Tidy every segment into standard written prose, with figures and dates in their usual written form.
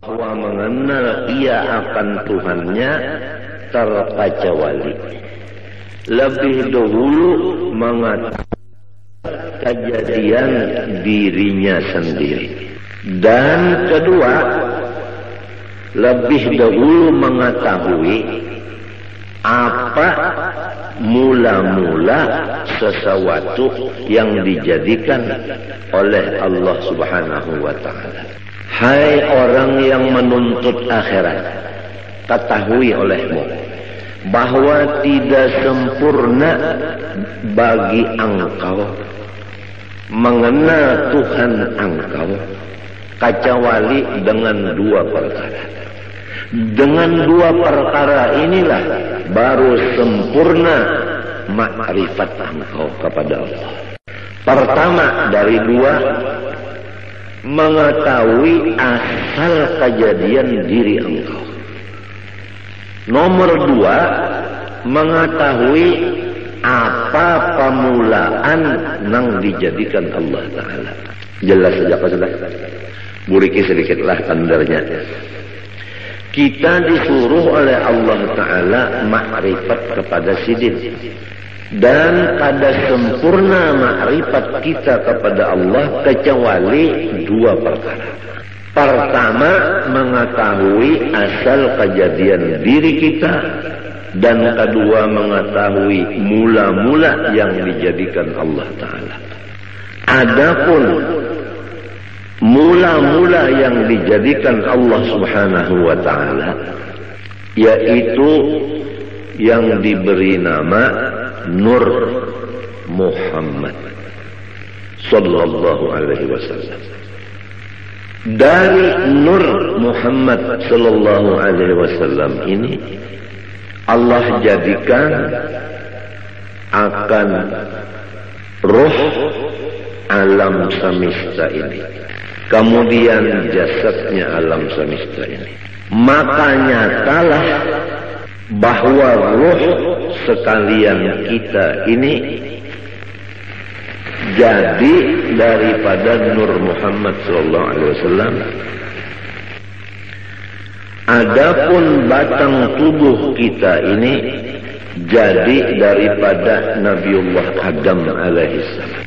bahwa mengenal ia akan Tuhannya terkecuali. Lebih dahulu mengatakan kejadian dirinya sendiri. Dan kedua, lebih dahulu mengetahui apa mula-mula sesuatu yang dijadikan oleh Allah Subhanahu wa ta'ala. Hai orang yang menuntut akhirat, ketahui olehmu bahwa tidak sempurna bagi engkau mengenal Tuhan engkau kecuali dengan dua perkara. Dengan dua perkara inilah baru sempurna makrifat engkau kepada Allah. Pertama dari dua, mengetahui asal kejadian diri engkau. Nomor dua, mengetahui apa permulaan yang dijadikan Allah Ta'ala. Jelas saja Pak Sudah. Buriki sedikitlah tandarnya. Kita disuruh oleh Allah Ta'ala makrifat kepada sidin. Dan pada sempurna makrifat kita kepada Allah kecuali dua perkara. Pertama, mengetahui asal kejadian diri kita. Dan kedua, mengetahui mula-mula yang dijadikan Allah Ta'ala. Adapun mula-mula yang dijadikan Allah Subhanahu wa ta'ala, yaitu yang diberi nama Nur Muhammad sallallahu alaihi wasallam. Dari Nur Muhammad sallallahu alaihi wasallam ini Allah jadikan akan roh alam semesta ini, kemudian jasadnya alam semesta ini. Maka nyatalah bahwa roh sekalian kita ini jadi daripada Nur Muhammad sallallahu alaihi wasallam. Adapun batang tubuh kita ini jadi daripada Nabiullah Adam alaihissalam.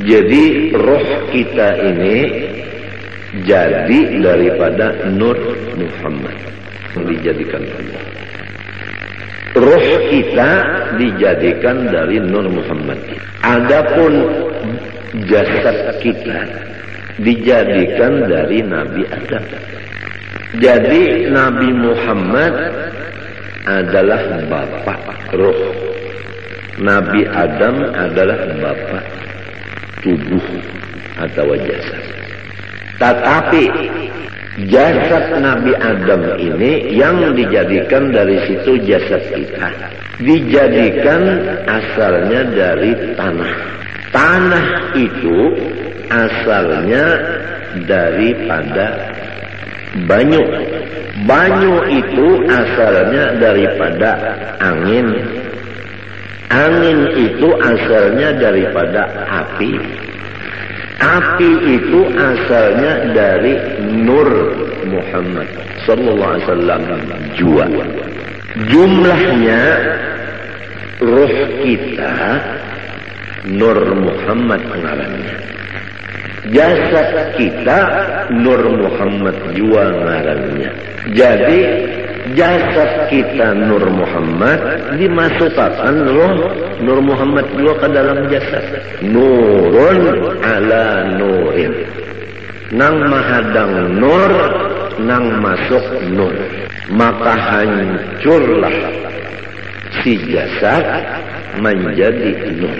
Jadi roh kita ini jadi daripada Nur Muhammad yang dijadikan Allah. Roh kita dijadikan dari Nur Muhammad. Adapun jasad kita dijadikan dari Nabi Adam. Jadi Nabi Muhammad adalah bapak roh. Nabi Adam adalah bapak tubuh atau jasad. Tetapi jasad Nabi Adam ini yang dijadikan dari situ jasad kita, dijadikan asalnya dari tanah. Tanah itu asalnya daripada banyu. Banyu itu asalnya daripada angin. Angin itu asalnya daripada api. Api itu asalnya dari Nur Muhammad sallallahu alaihi wasallam jua. Jumlahnya roh kita Nur Muhammad ngarannya. Jasad kita Nur Muhammad jua ngarannya. Jadi jasad kita Nur Muhammad dimasukkan roh Nur Muhammad juga ke dalam jasad. Nurun ala nurin. Nang mahadang nur, nang masuk nur. Maka hancurlah si jasad menjadi nur.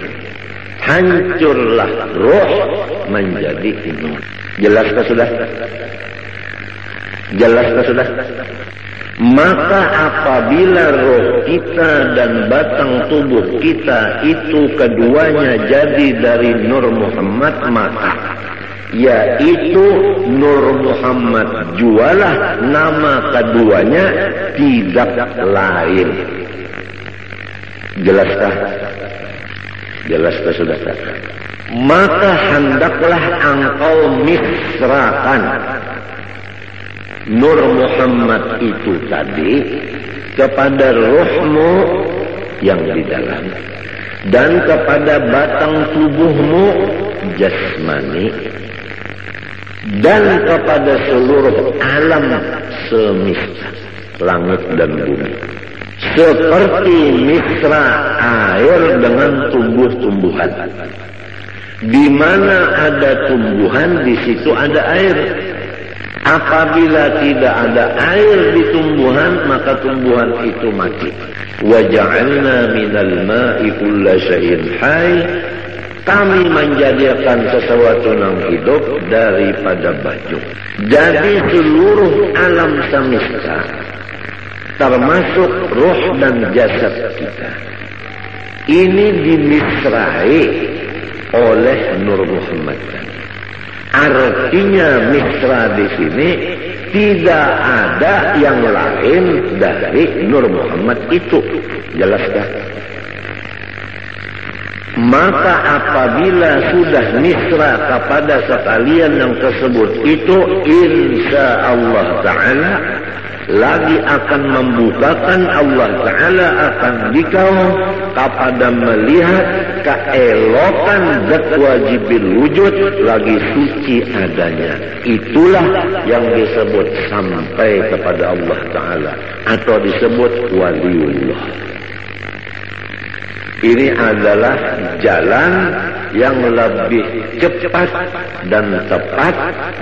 Hancurlah roh menjadi nur. Jelaskah sudah? Jelaskah sudah? Maka apabila roh kita dan batang tubuh kita itu keduanya jadi dari Nur Muhammad, maka yaitu Nur Muhammad jualah nama keduanya, tidak lain. Jelaskah? Jelaskah sudah? maka hendaklah engkau misrakan Nur Muhammad itu tadi kepada ruhmu yang di dalam dan kepada batang tubuhmu jasmani dan kepada seluruh alam semesta langit dan bumi, seperti misra air dengan tumbuh-tumbuhan. Di mana ada tumbuhan, di situ ada air. Apabila tidak ada air di tumbuhan, maka tumbuhan itu mati. Wa ja'alna minal ma'i kulla syai'in hayy. Kami menjadikan sesuatu yang hidup daripada baju. Jadi seluruh alam semesta, termasuk roh dan jasad kita, ini dimisrai oleh Nur Muhammad. Artinya misra di sini tidak ada yang lain dari Nur Muhammad itu. Jelaskan? Maka apabila sudah misra kepada sekalian yang tersebut itu, insya Allah Ta'ala lagi akan membukakan Allah Ta'ala akan dikau kepada melihat keelokan zat wajibil wujud lagi suci adanya. Itulah yang disebut sampai kepada Allah Ta'ala atau disebut waliullah. Ini adalah jalan yang lebih cepat dan tepat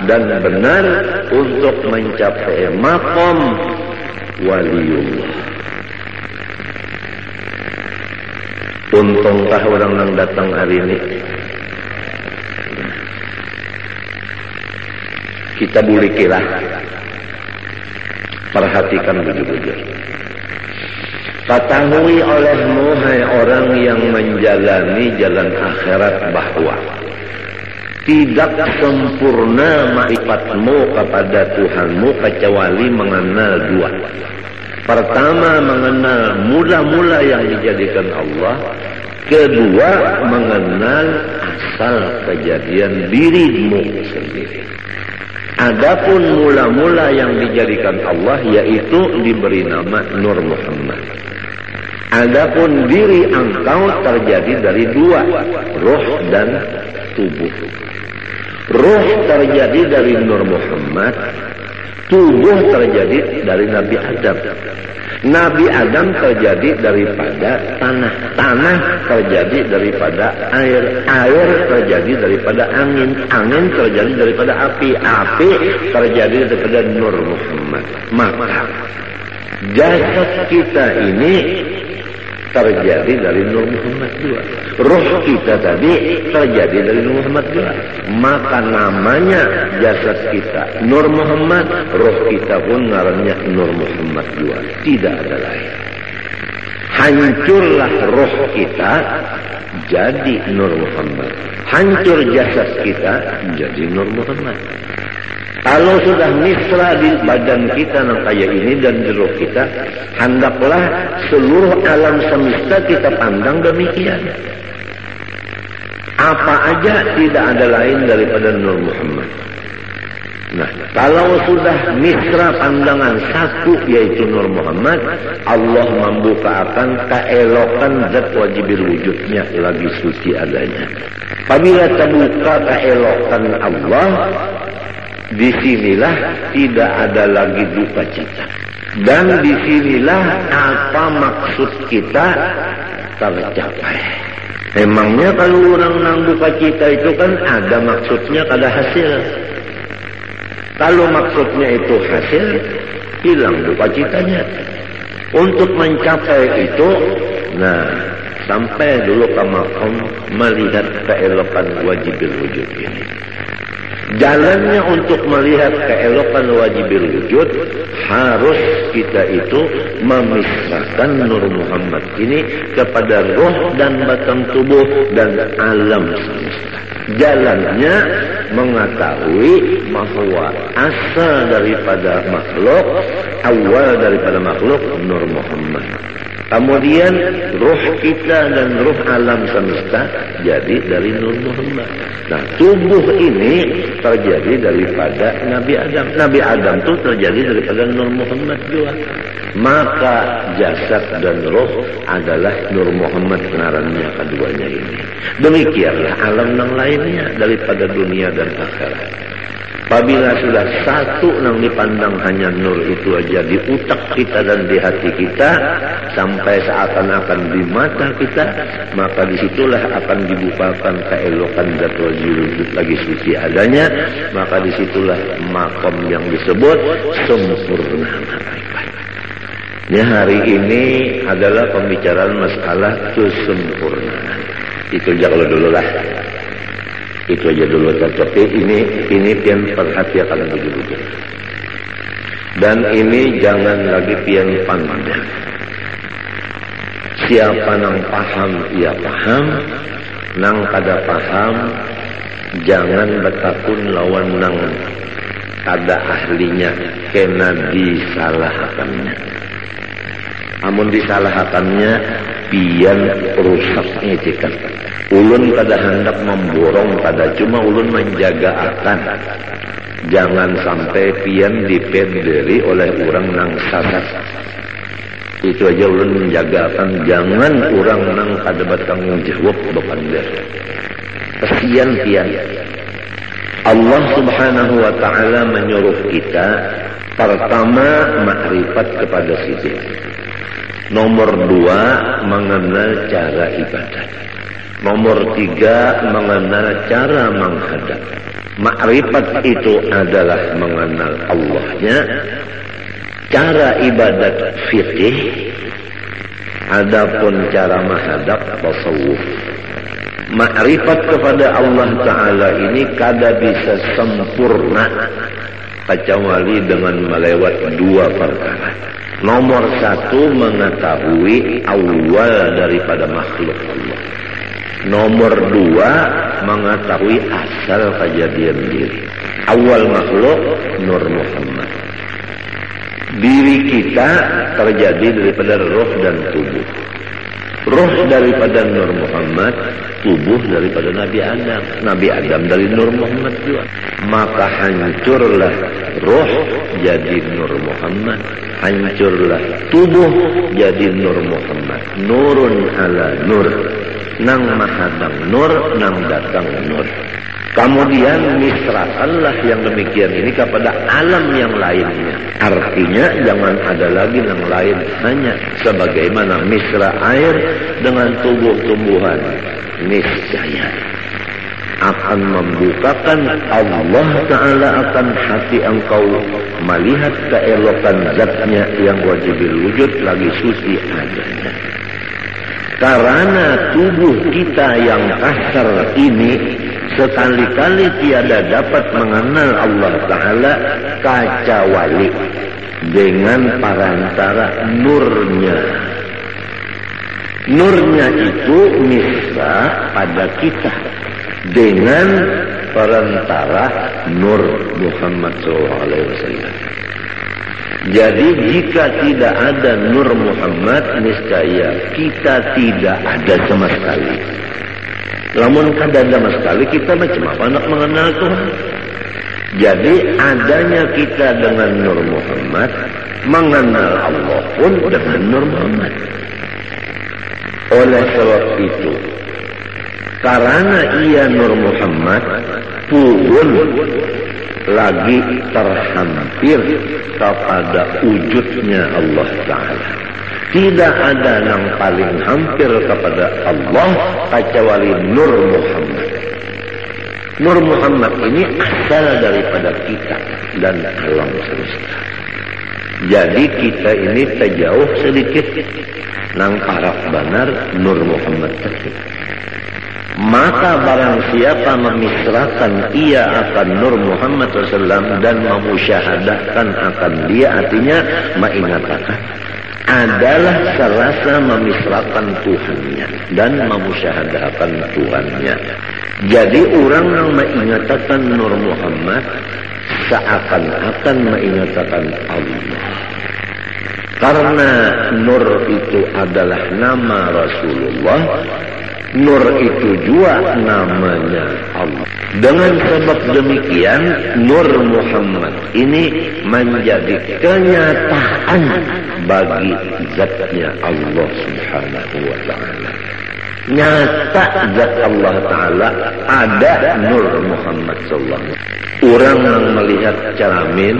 dan benar untuk mencapai maqam waliullah. Untungkah orang yang datang hari ini? Kita boleh kira. Perhatikan bujur-bujur. Ketahui olehmu, hai orang yang menjalani jalan akhirat, bahwa tidak sempurna ma'rifatmu kepada Tuhanmu kecuali mengenal dua. Pertama, mengenal mula-mula yang dijadikan Allah. Kedua, mengenal asal kejadian dirimu sendiri. Adapun mula-mula yang dijadikan Allah, yaitu diberi nama Nur Muhammad. Adapun diri engkau terjadi dari dua, roh dan tubuh. Roh terjadi dari Nur Muhammad, tubuh terjadi dari Nabi Adam. Nabi Adam terjadi daripada tanah, tanah terjadi daripada air, air terjadi daripada angin, angin terjadi daripada api, api terjadi daripada Nur Muhammad. Maka jasad kita ini terjadi dari Nur Muhammad juga. Roh kita tadi terjadi dari Nur Muhammad juga. Maka namanya jasad kita Nur Muhammad, roh kita pun namanya Nur Muhammad juga. Tidak ada lain. Hancurlah roh kita jadi Nur Muhammad. Hancur jasad kita jadi Nur Muhammad. Kalau sudah misra di badan kita yang kayak ini dan di roh kita, hendaklah seluruh alam semesta kita pandang demikian. Apa aja tidak ada lain daripada Nur Muhammad. Nah, kalau sudah misra pandangan satu yaitu Nur Muhammad, Allah membukakan keelokan zat wajibil wujudnya lagi suci adanya. Apabila terbuka keelokan Allah, disinilah tidak ada lagi duka cita. Dan disinilah apa maksud kita tercapai. Memangnya kalau orang nang duka cita itu kan ada maksudnya, ada hasil. Kalau maksudnya itu hasil, hilang duka citanya. Untuk mencapai itu, nah, sampai dulu ke maqam melihat keelokan wajibil wujud ini. Jalannya untuk melihat keelokan wajibil wujud, harus kita itu memisahkan Nur Muhammad ini kepada roh dan batang tubuh dan alam semesta. Jalannya mengetahui bahwa asal daripada makhluk, awal daripada makhluk Nur Muhammad. Kemudian ruh kita dan ruh alam semesta jadi dari Nur Muhammad. Nah, tubuh ini terjadi daripada Nabi Adam. Nabi Adam itu terjadi daripada Nur Muhammad juga. Maka jasad dan ruh adalah Nur Muhammad ngarannya keduanya ini. Demikianlah alam yang lainnya daripada dunia dan akhirat. Apabila sudah satu yang dipandang hanya nur itu aja di utak kita dan di hati kita, sampai seakan-akan di mata kita, maka disitulah akan dibukakan keelokan zat wujud lagi suci adanya, maka disitulah makom yang disebut sempurna makrifat. Ya, hari ini adalah pembicaraan masalah kesempurnaan. Itu jangan dulu lah. Itu aja dulu, tapi ini pian perhatikan begitu. Dan ini jangan lagi pian pandang. Siapa nang paham ia paham, nang kada paham jangan betakun lawan nang kada ahlinya, kena disalahkannya. Amun disalahkannya pian rusaknya cikan. Ulun kada hendak memborong, kada cuma ulun menjaga akan jangan sampai pian dipenderi oleh orang nang sasat. Itu aja ulun menjaga akan jangan orang nang kada bertanggung jawab bepander. Kesian pian. Allah Subhanahu wa taala menyuruh kita pertama makrifat kepada sisi. Nomor 2 mengenal cara ibadat. Nomor 3 mengenal cara menghadap. Makrifat itu adalah mengenal Allahnya. Cara ibadat fikih. Adapun cara menghadap tasawuf. Makrifat kepada Allah Ta'ala ini kada bisa sempurna kecuali dengan melewati 2 perkara. Nomor 1 mengetahui awal daripada makhluk Allah. Nomor 2 mengetahui asal kejadian diri. Awal makhluk Nur Muhammad. Diri kita terjadi daripada roh dan tubuh. Roh daripada Nur Muhammad, tubuh daripada Nabi Adam. Nabi Adam dari Nur Muhammad juga. Maka hancurlah roh jadi Nur Muhammad. Hancurlah tubuh jadi Nur Muhammad. Nurun ala nur. Nang mahadang nur, nang datang nur. Kemudian misrakanlah yang demikian ini kepada alam yang lainnya. Artinya jangan ada lagi yang lain, hanya sebagaimana misra air dengan tumbuh-tumbuhan. Niscaya akan membukakan Allah Ta'ala akan hati engkau melihat keelokan zatnya yang wajibil wujud lagi suci adanya. Karena tubuh kita yang kasar ini sekali-kali tiada dapat mengenal Allah Ta'ala kecuali dengan perantara nurnya. Nurnya itu misra pada kita dengan perantara Nur Muhammad SAW. Jadi jika tidak ada Nur Muhammad, niscaya kita tidak ada sama sekali. Namun kada ada sama sekali, kita macam apa nak mengenal Tuhan? Jadi adanya kita dengan Nur Muhammad, mengenal Allah pun dengan Nur Muhammad. Oleh sebab itu, karena ia Nur Muhammad pun lagi terhampir kepada wujudnya Allah Ta'ala. Tidak ada yang paling hampir kepada Allah kecuali Nur Muhammad. Nur Muhammad ini asal daripada kita dan alam semesta. Jadi kita ini terjauh sedikit nang araf benar Nur Muhammad tersebut. Maka barang siapa memisrakan ia akan Nur Muhammad SAW dan memusyahadahkan akan dia, artinya mengatakan adalah serasa memisrakan Tuhannya dan memusyahadahkan Tuhannya. Jadi orang yang mengatakan Nur Muhammad seakan-akan mengatakan Allah. Karena Nur itu adalah nama Rasulullah, Nur itu juga namanya Allah. Dengan sebab demikian, Nur Muhammad ini menjadi kenyataan bagi zatnya Allah Subhanahu wa ta'ala. Nyata zat Allah Ta'ala ada Nur Muhammad sallallahu alaihi wasallam. Orang yang melihat ceramin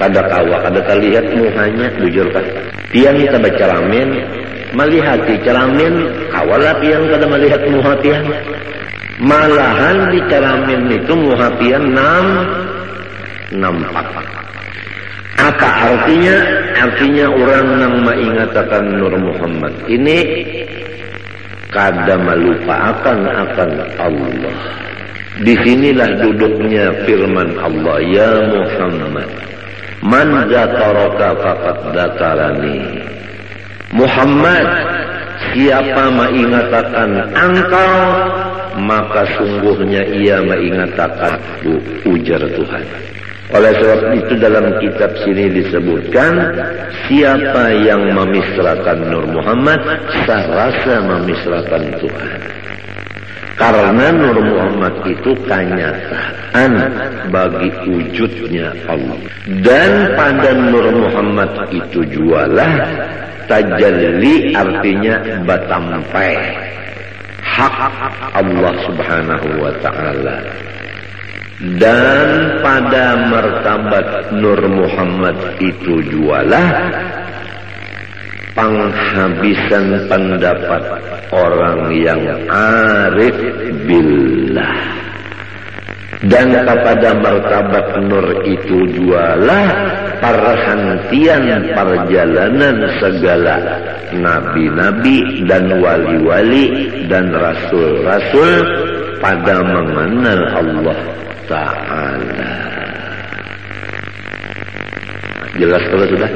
kada kawa, kada terlihat muhanya, bujur kan? Tiang kita berceramin, melihat di ceramin, kawalah tiang kada melihat muha tiang. Malahan di ceramin itu muha tiang nampak. Apa artinya? Artinya orang yang mengatakan Nur Muhammad ini kada melupakan akan Allah. Disinilah duduknya firman Allah, ya Muhammad, man zakaraka faqad zakarani. Muhammad, siapa mengingatkan engkau, maka sungguhnya ia mengingatkan ujar Tuhan. Oleh sebab itu dalam kitab sini disebutkan, siapa yang memisrakan Nur Muhammad, serasa memisrakan Tuhan. Karena Nur Muhammad itu kenyataan bagi wujudnya Allah. Dan pada Nur Muhammad itu jualah tajalli, artinya batampai hak Allah Subhanahu wa ta'ala. Dan pada martabat Nur Muhammad itu jualah penghabisan pendapat orang yang arif billah. Dan kepada martabat Nur itu jualah perhentian perjalanan segala nabi-nabi dan wali-wali dan rasul-rasul pada mengenal Allah Ta'ala. Jelas kalau sudah?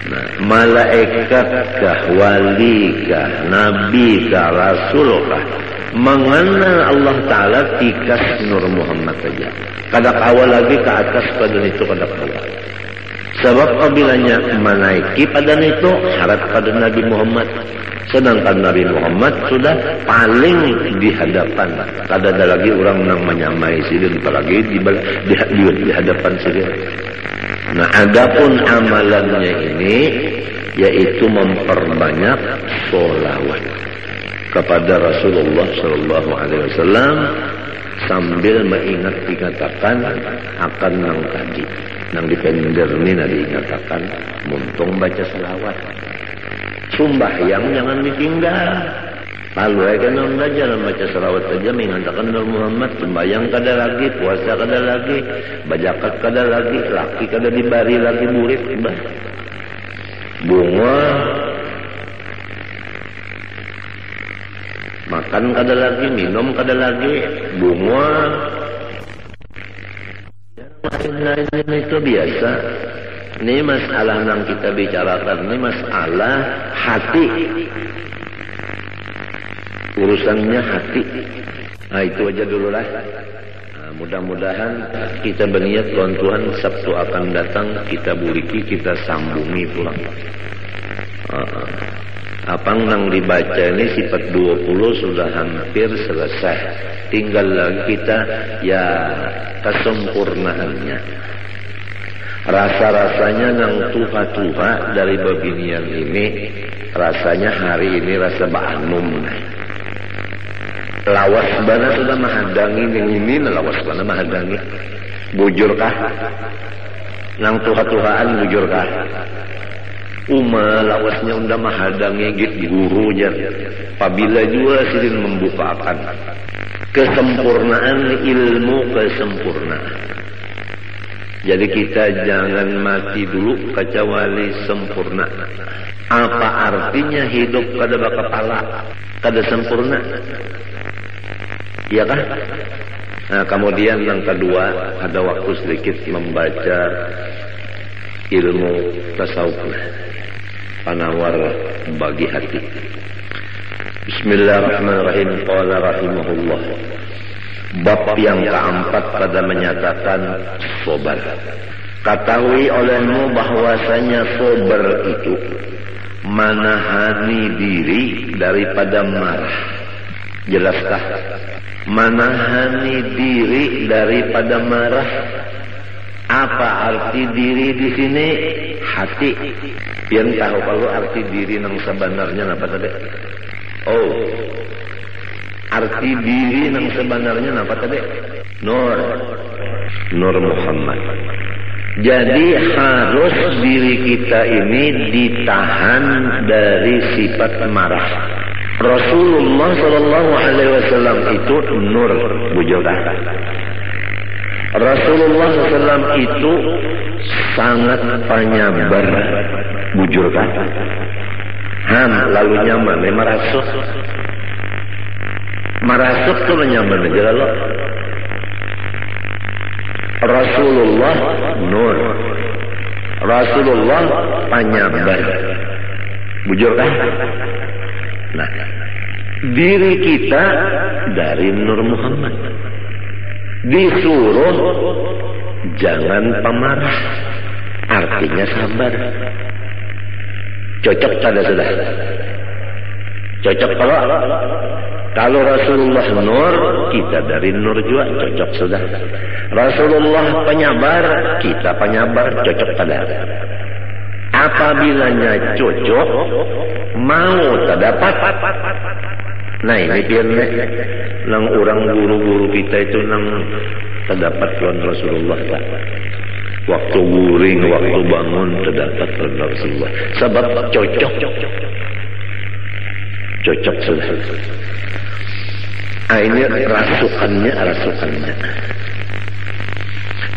Nah, malaikatkah, walikah, nabikah, rasulkah mengenal Allah Ta'ala tikas Nur Muhammad saja. Kada kawal lagi ke atas pada itu kada kawal. Sebab apabila menaiki pada itu syarat pada Nabi Muhammad. Sedangkan Nabi Muhammad sudah paling di hadapan. Kada ada lagi orang yang menyamai sirin, apalagi di hadapan sirin. Nah, adapun amalannya ini yaitu memperbanyak sholawat kepada Rasulullah Sallallahu Alaihi Wasallam sambil mengingat dikatakan akan nang tadi, nang dipender ini nadi dikatakan muntung baca selawat. Sumbahyang jangan ditinggal. Lalu aja nang belajar baca selawat saja mengatakan Nur Muhammad. Sembahyang kada lagi, puasa kada lagi, bajakat kada lagi, laki kada dibari lagi murid. Bunga makan kada lagi, minum kada lagi, bunga. Lain-lain itu biasa. Ini masalah yang kita bicarakan, ini masalah hati. Urusannya hati. Nah, itu aja dulu lah. Nah, mudah-mudahan kita berniat Tuhan Sabtu akan datang kita buriki, kita sambungi pulang. Apa yang dibaca ini sifat 20 sudah hampir selesai. Tinggal lagi kita ya kesempurnaannya. Rasa-rasanya yang tuha-tuha dari babinian ini, rasanya hari ini rasa ba'anum. Lawas bana sudah menghadangi yang ini, lawas bana menghadangi. Bujurkah? Nang tuha-tuhaan bujurkah? Lawasnya unda menghadangi git gurunya. Apabila juga sidin membukakan kesempurnaan ilmu, kesempurnaan. Jadi kita jangan mati dulu kecuali sempurna. Apa artinya hidup kada bakapala, kada sempurna? Iya kan? Nah, kemudian yang kedua, ada waktu sedikit membaca ilmu tasawuf, penawar bagi hati. Bismillahirrahmanirrahim. Qala rahimahullah. Bab yang keempat pada menyatakan sobar. Ketahui olehmu bahwasanya sabar itu menahani diri daripada marah. Jelaskah? Menahani diri daripada marah. Apa arti diri di sini? Hati. Yang tahu kalau arti diri yang sebenarnya apa tadi? Oh, arti diri yang sebenarnya apa tadi? Nur Muhammad. Jadi harus diri kita ini ditahan dari sifat marah. Rasulullah Shallallahu Alaihi Wasallam itu nur, bujukan. Rasulullah SAW itu sangat penyabar, bujurkan. Lalu nyaman, marasuk tuh nyaman aja lalu. Rasulullah nur, Rasulullah penyabar, bujurkan. Nah, diri kita dari Nur Muhammad. Disuruh jangan pemarah, artinya sabar. Cocok pada sudah. Cocok kalau Rasulullah nur, kita dari nur juga cocok sudah. Rasulullah penyabar, kita penyabar, cocok pada. Apabila cocok, mau terdapat. Nah ini biarnya nang orang guru-guru kita itu nang terdapat lawan Rasulullah tak. Waktu guring, waktu bangun terdapat lawan Rasulullah. Sebab cocok sudah. Ini rasukannya.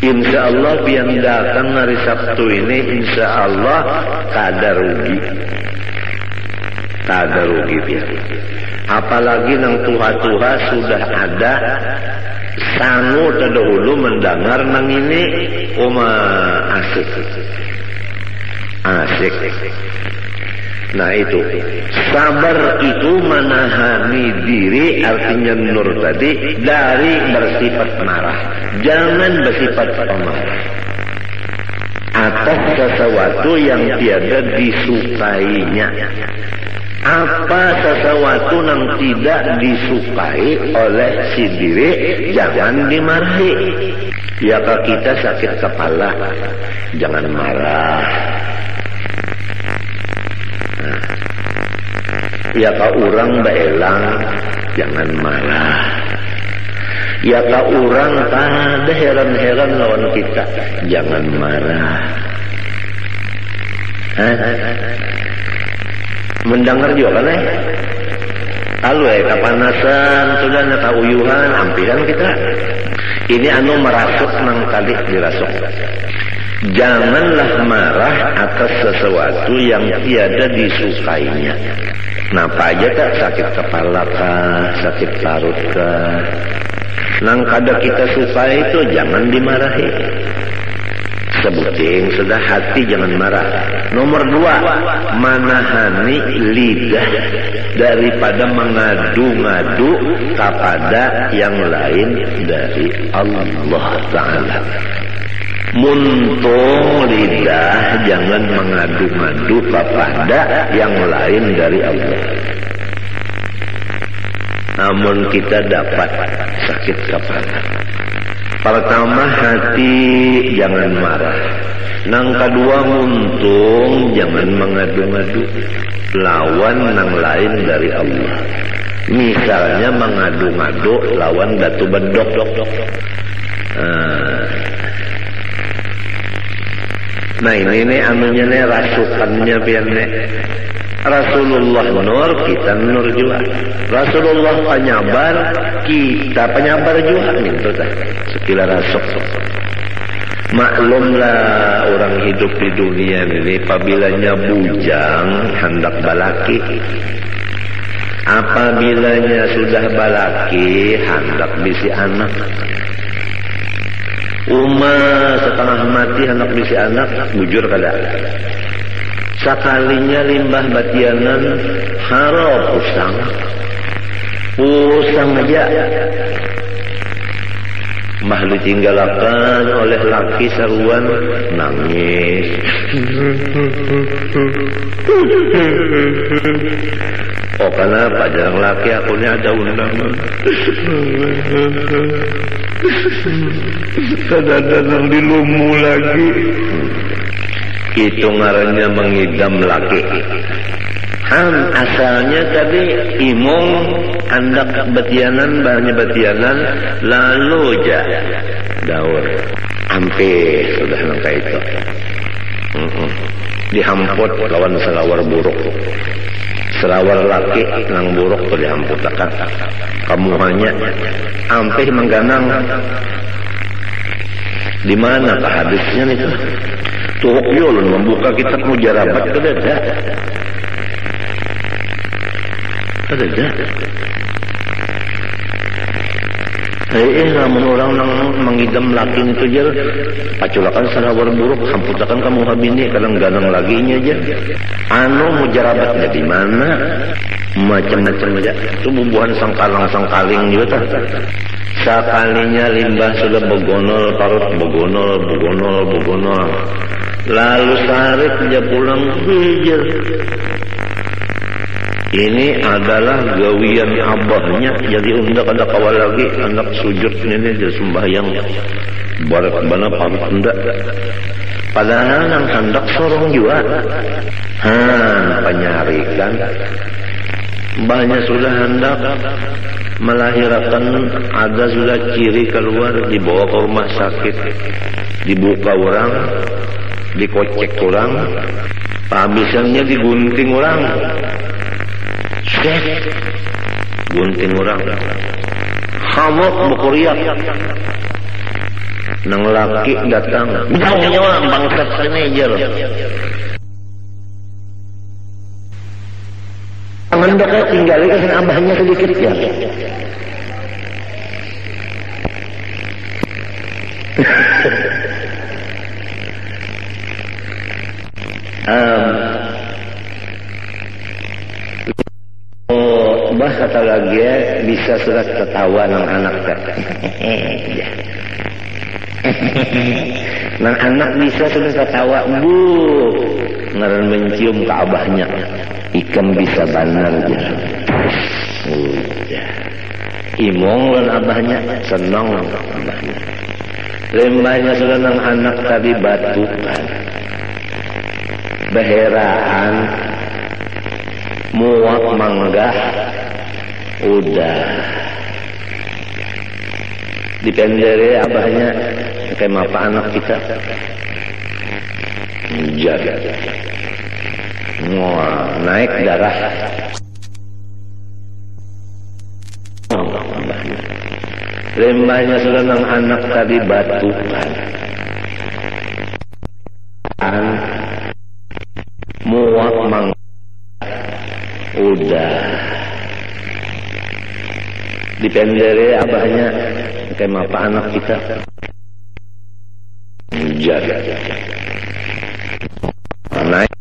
Insya Allah biar datang hari Sabtu ini, insya Allah kada rugi biar. Apalagi nang tuha-tuha sudah ada sangu terdahulu mendengar nang ini asik. Nah itu sabar itu menahani diri, artinya nur tadi, dari bersifat marah. Jangan bersifat pemarah atas sesuatu yang tiada disukainya. Apa sesuatu yang tidak disukai oleh si diri, jangan dimarahi. Ya kalau kita sakit kepala, jangan marah. Ya kalau orang beelang, jangan marah. Ya kalau orang ada heran-heran lawan kita, jangan marah. Mendengar juga kan kalau kepanasan sudah natauyuhan ampiran kita ini merasuk nang tadi dirasuk. Janganlah marah atas sesuatu yang tiada disukainya. Napa aja tak, sakit kepala kah, sakit parut kah, nang kada kita suka itu jangan dimarahi. Sebuting sudah hati jangan marah. Nomor 2, menahani lidah daripada mengadu-ngadu kepada yang lain dari Allah Ta'ala. Muntung lidah jangan mengadu-ngadu kepada yang lain dari Allah. Namun kita dapat sakit kepala. Pertama, hati jangan marah. Nang kedua, muntung jangan mengadu-ngadu lawan nang lain dari Allah. Misalnya mengadu-ngadu lawan batu bedok. Nah ini anunya nih, rasukannya biarnya. Rasulullah nur, kita nur juga. Rasulullah penyabar, kita penyabar juga. Itu dah sekila rasuk. Maklumlah orang hidup di dunia ini, apabila bujang hendak balaki, apabila sudah balaki hendak bisi anak. Setengah mati hendak bisi anak, bujur kada. Sekalinya limbah batianan harap pusang aja. Mah ditinggalakan oleh laki saruan nangis. Oh kenapa jarang laki akunya ada undangan. Kadang-kadang dilumu lagi. Itu ngarannya mengidam laki. Asalnya tadi imong andak betianan banyak betianan lalu ja daur hampir sudah nangka itu dihamput lawan selawar buruk selawar laki nang buruk tuh dihamput akan kamu hanya hampir mengganang di mana pak hadisnya itu tuhuk yul membuka kitab mujarabat kedada ada. Namun orang mengidam laki itu aja, paculakan salawar buruk, hamputakan kamu habini, kadang ganang laginya aja. Mujarabatnya di mana? Macam-macam aja. Itu bubuhan sangkaling juga tak. Sekalinya limbah sudah begonol, parut begonol. Lalu sarik dia pulang hijau. Ini adalah gawian abahnya. Jadi undak ada kawal lagi anak sujud ini dia sembahyang barat bana pamit undak. Padahal nang hendak sorong juga. Penyarikan. Banyak sudah hendak melahirkan, ada sudah ciri keluar, dibawa ke rumah sakit, dibuka orang, dikocek orang, habisannya digunting orang. Gunting orang hamuk bukuriak nang laki datang nyawa bangsat sini aja loh mendeknya tinggal kasih abahnya sedikit ya bah kata lagi bisa sudah ketawa nang anak nang anak bisa sudah ketawa bu ngaran mencium ke abahnya ikam bisa banar aja imong lan abahnya senang abahnya lembahnya sudah nang anak tadi batukan beheraan muak manggah udah dipendere abahnya kayak apa anak kita jaga naik darah lembahnya sudah nang anak tadi batukan muak manggah udah dipendere abahnya kayak apa anak kita jaga naik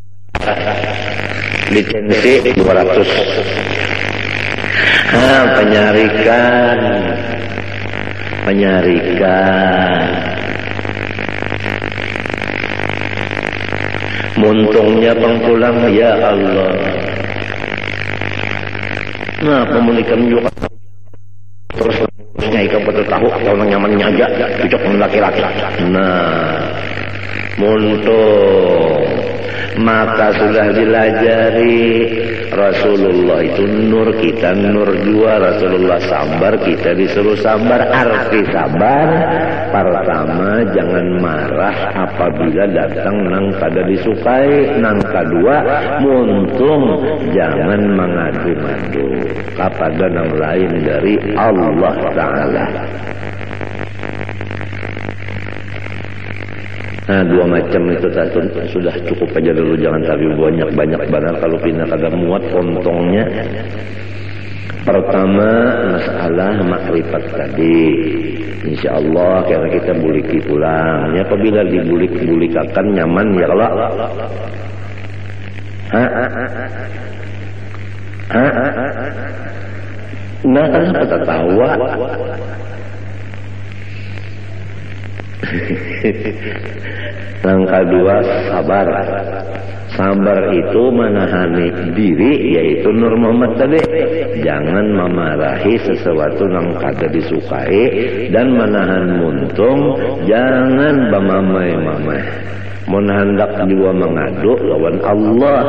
lisensi 200 penyarikan muntungnya pengpulang ya Allah. Nah pemulikan juga terus ikan betul tahu atau nyamannya aja cocok dengan laki-laki. Nah muntung maka sudah dilajari Rasulullah itu nur, kita nur juga. Rasulullah sabar, kita disuruh sabar. Arti sabar pertama jangan marah apabila datang nang kada disukai, nang kedua muntung jangan mengadu-ngadu kepada nang lain dari Allah Ta'ala. Nah dua macam itu sudah cukup aja dulu, jangan tapi banyak banget kalau pindah kagak muat pontongnya. Pertama masalah makrifat tadi, insya Allah karena kita buliki pulang ya, apabila dibulik-bulikakan nyaman ya kalau nah kenapa tertawa Langkah dua, sabar. Sabar itu menahani diri, yaitu Nur Muhammad tadi. Jangan memarahi sesuatu yang kada disukai dan menahan muntung. Jangan bamamai-mamai. Mun hendak juga mengadu lawan Allah.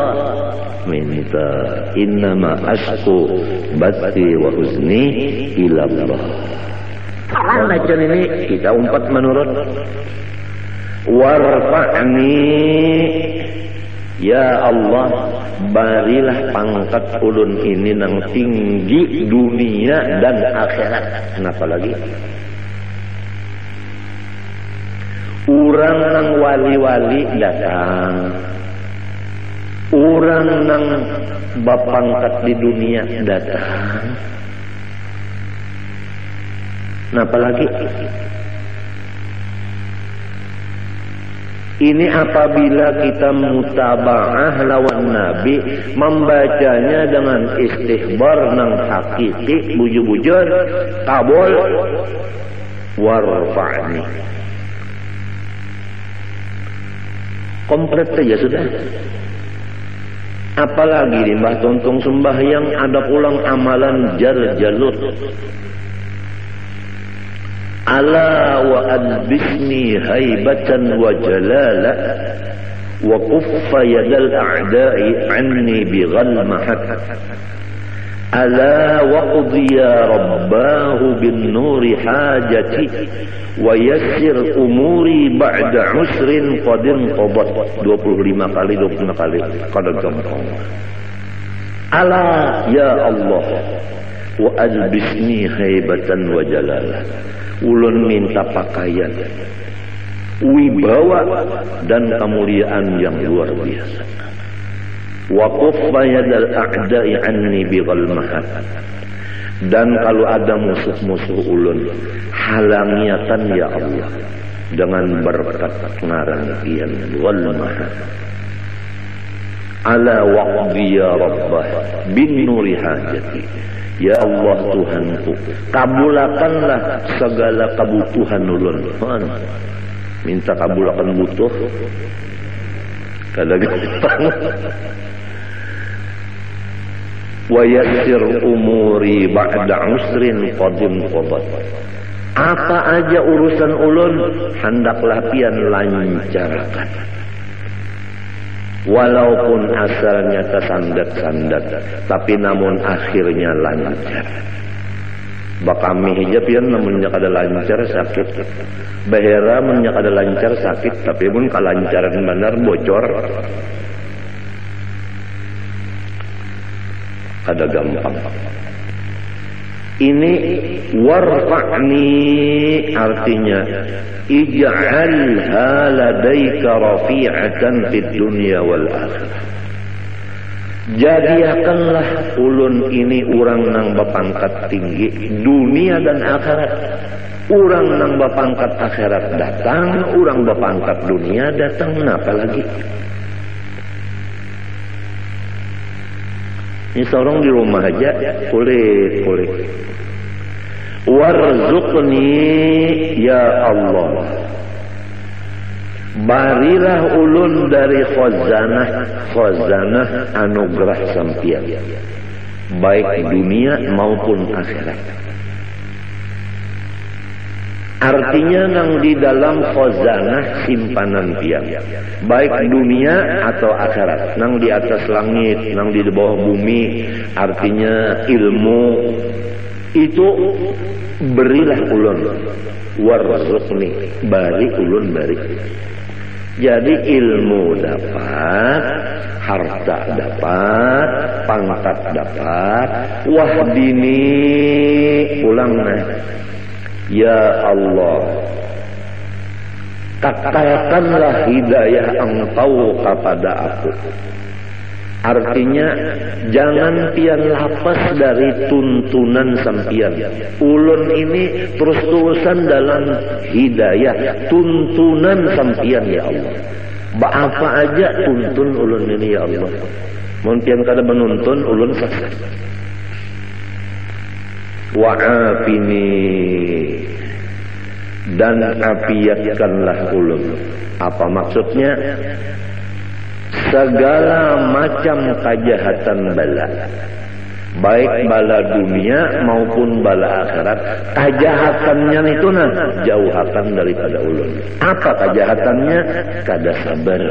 Minta innama asku bati wa huzni ilallah. Bacaan ini kita umpat menurut warfa'ni ya Allah, barilah pangkat ulun ini nang tinggi dunia dan akhirat. Kenapa lagi? Urang nang wali-wali datang, urang nang bapangkat di dunia datang. Kenapa lagi? Ini apabila kita mutaba'ah lawan Nabi, membacanya dengan istihbar nang hakiki, bujur-bujur, kabul, warfa'ni. Komplit saja sudah. Apalagi di Mbah Tontong sembahyang ada pulang amalan jar-jalut. Ala wa adbisni haibatan wa jalala wa kuffa yadal a'da'i anni bighalmahat. Ala wa qudhiya rabbahu bin nuri hajati wa yassir umuri ba'da usrin qadin qabat. 25 kali kada gampang. Ala ya Allah wa adbisni haibatan wa jalala. Ulun minta pakaian, wibawa dan kemuliaan yang luar biasa. Wa kuffa yadal a'da'i anni bighalmahat. Dan kalau ada musuh-musuh ulun, halangiatan ya Allah dengan berkat ngarangian ghalmahat. Ala waqdi ya rabbah bin nuri hajati. Ya Allah Tuhanku, kabulakanlah segala kebutuhan ulun. Minta kabulakan butuh. Kadang-kadang. Wa yassir umuri ba'da usrin qadim qabat. Apa aja urusan ulun hendaklah pian lancarkan. Walaupun asalnya tersandat-sandat, tapi namun akhirnya lancar. Bakami hijab ya namunnya kada lancar sakit. Bahera munnya kada lancar sakit, tapi pun kalancaran benar bocor. Kada gampang. Ini warfa'ni artinya ij'alha ladaika rafi'atan fid dunya wal akhirah. Jadikanlah ulun ini urang nang bapangkat tinggi dunia dan akhirat. Urang nang bapangkat akhirat datang, urang bapangkat dunia datang, napa lagi? Ini seorang di rumah aja kulit. Warzuqni ya Allah, barilah ulun dari khazanah anugerah sampian, baik dunia maupun akhirat. Artinya nang di dalam khazanah simpanan pian, baik dunia atau akhirat, nang di atas langit, nang di bawah bumi, artinya ilmu itu berilah ulun. Warzuqni, bari ulun bari. Jadi ilmu dapat, harta dapat, pangkat dapat, wahdini ulangna. Ya Allah, kakalkanlah hidayah Engkau kepada aku. Artinya jangan pian lapas dari tuntunan sampian. Ulun ini terus-terusan dalam hidayah, tuntunan sampian ya Allah. Apa aja tuntun ulun ini ya Allah. Mun pian kada menuntun ulun sesat. Wa'afini dan afiatkanlah ulun. Apa maksudnya? Segala macam kejahatan bala, baik bala dunia maupun bala akhirat, kejahatannya itu jauhakan daripada ulun. Apa kejahatannya? Kada sabar.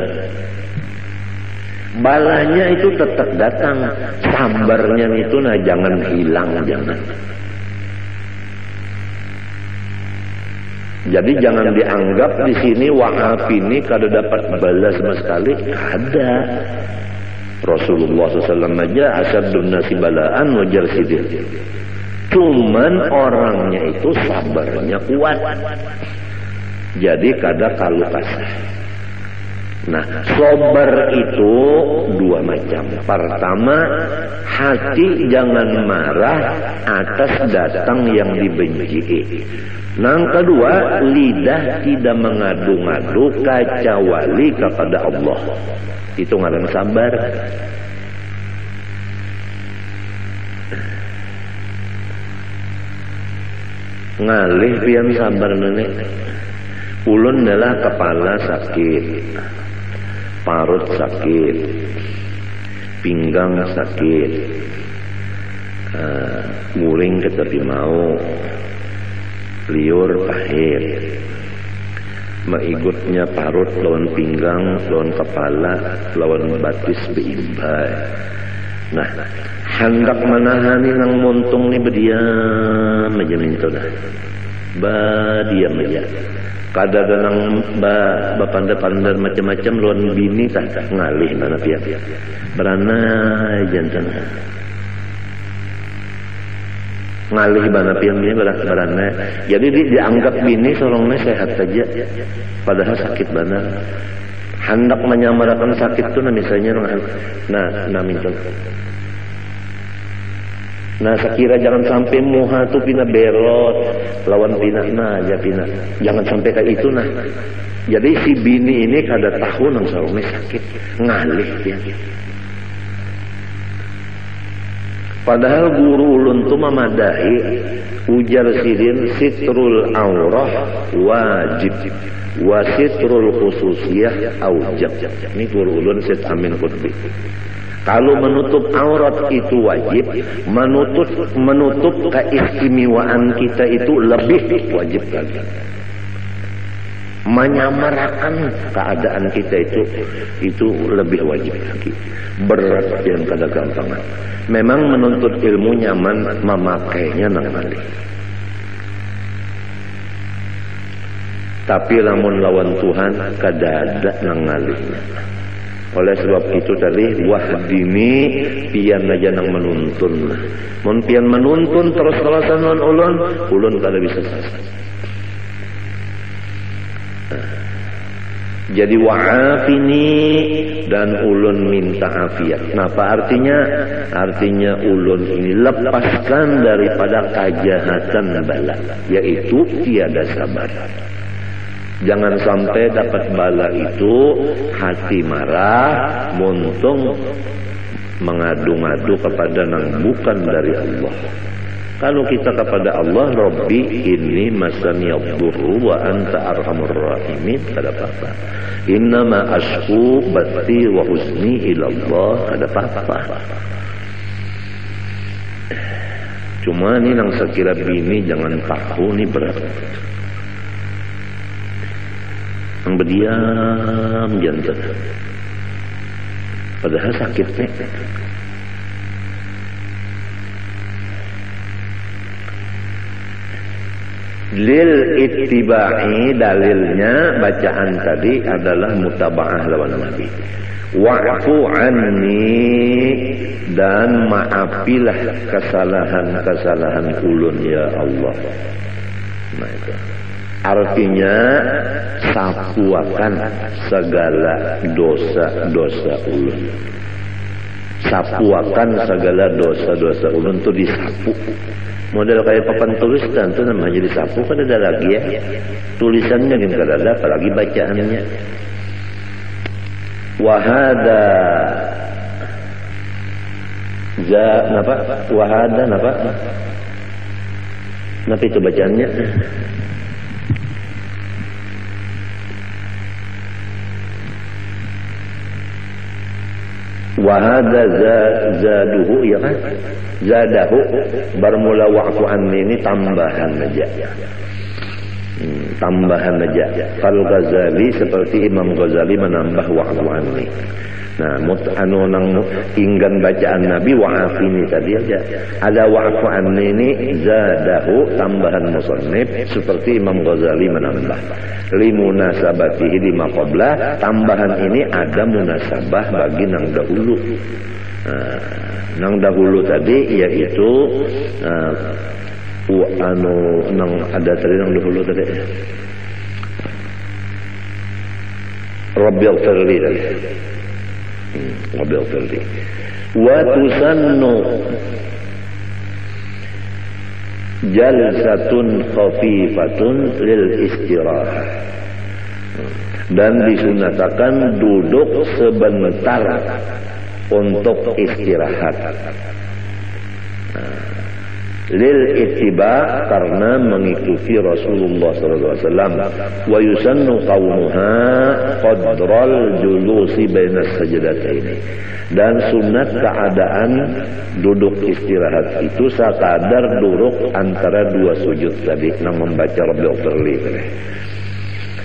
Balanya itu tetap datang, sabarnya itu jangan hilang, jangan. Jadi jangan dianggap di sini wa'afini kada dapat balas sama sekali. Ada. Rasulullah SAW aja asyadun nasi balaan wajar sidir. Cuman orangnya itu sabarnya kuat. Jadi kada kalu kasih. Nah, sabar itu dua macam. Pertama, hati jangan marah atas datang yang dibenci. Yang kedua, lidah tidak mengadu-ngadu kecuali kepada Allah. Itu ngaran sabar. Ngalih pian sabar nenek. Ulun adalah kepala sakit, parut sakit, pinggang sakit, nguring ketepi mau, liur pahit, maigutnya parut lawan pinggang, lawan kepala, lawan batis beimbai. Nah, hendak menahani nang montung ni berdiam aja minta dah, diam aja. Kadang-kadang bapandar-pandar macam-macam lawan bini tak ngalih mana pihak beranai jantan ngalih mana pihak bini beranai. Jadi dianggap bini sorongnya sehat saja padahal sakit benar. Hendak menyamarakan sakit tu misalnya nah minta. Nah, sekira jangan sampai muha tu pina berot lawan pina aja pina. Jangan sampai kayak itu nah. Jadi si bini ini kada tahu nang sarungnya sakit, ngalih dia. Padahal guru ulun tu memadahi ujar sidin sitrul aurah wajib wa sitrul khususiyah aujab. Ini guru ulun Syed Amin Qutbi. Kalau menutup aurat itu wajib, menutup keistimewaan kita itu lebih wajib lagi. Menyamarakan keadaan kita itu lebih wajib lagi. Berat yang kada gampang. Memang menuntut ilmu nyaman, memakainya nang malih. Tapi lamun lawan Tuhan kada ada nang ngalihnya. Oleh sebab itu tadi wahdini pian aja nang menuntun. Mun pian menuntun terus kalasan ulun kada bisa selesai. Jadi wa'afini dan ulun minta afiat. Nah, apa artinya? Artinya ulun ini lepaskan daripada kejahatan bala, yaitu tiada sabar. Jangan sampai dapat bala itu hati marah, muntung mengadu-ngadu kepada nang bukan dari Allah. Kalau kita kepada Allah, Rabbi inni masaniyadurru wa anta arhamur rahimin, kada apa-apa. Innama ashku bati wa huzni ilallah, kada apa-apa. Cuma ni nang sekira bini jangan tahu ni berat. Yang berdiam jantan padahal sakitnya. Lil ittiba'i, dalilnya bacaan tadi adalah mutaba'ah lawan Nabi. Wa'fu anni, dan maafilah kesalahan-kesalahan ulun ya Allah. Nah itu artinya sapuakan segala dosa-dosa ulun. Sapuakan segala dosa-dosa ulun itu disapu. Model kayak papan tulisan itu namanya disapu, kan ada lagi ya. Tulisannya kan kada ada, apalagi bacaannya. Wahada napa? Wahada napa? Napa itu bacaannya? Wa hadza zaduhu, ya kan? Zadahu bermula wa'fu anni ini tambahan aja. Tambahan aja. Kalau Ghazali seperti Imam Ghazali menambah wa'fu anni. Nah, nang inggan bacaan Nabi wa'afini tadi aja. Ada wa'fu anni ini zadahu tambahan musannif seperti Imam Ghazali menambah. Limunasabatihi lima qabla, tambahan ini ada munasabah bagi nang dahulu. Nang dahulu tadi yaitu nang ada tadi nang dahulu tadi. Rabbil firli tadi. Rabbil firli. Wa tusannu jalsatun khafifatun lil istirahah, dan disunatakan duduk sebentar untuk istirahat. Lil ittiba, karena mengikuti Rasulullah SAW. Wa yusannu qawmuha qadral julusi bainas sajdataini, dan sunat keadaan duduk istirahat itu sekadar duduk antara dua sujud tadi nang membaca Rabbil firli tadi.